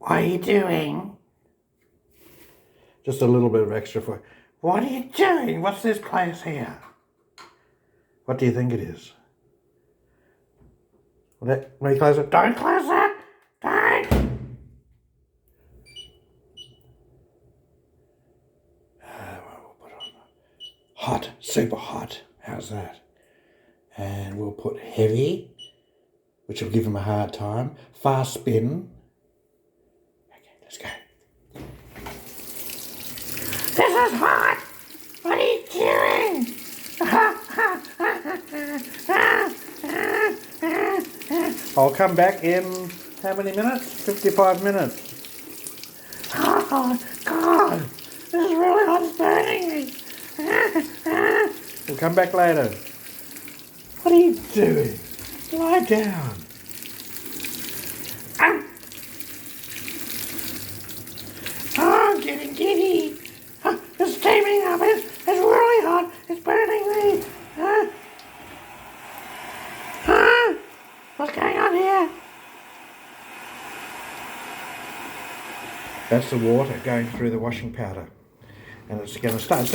What are you doing? Just a little bit of extra for... What are you doing? What's this place here? What do you think it is? Let me close it. Don't close it! Don't! We'll put on hot, super hot. How's that? And we'll put heavy, which will give him a hard time. Fast spin. Okay, let's go. This is hot! What are you doing? I'll come back in how many minutes? 55 minutes. Oh, God! This is really hot, it's burning me. We'll come back later. What are you doing? Lie down. Oh, I'm getting giddy. It's steaming up. It's really hot. It's burning me. What's going on here? That's the water going through the washing powder. And it's going to start.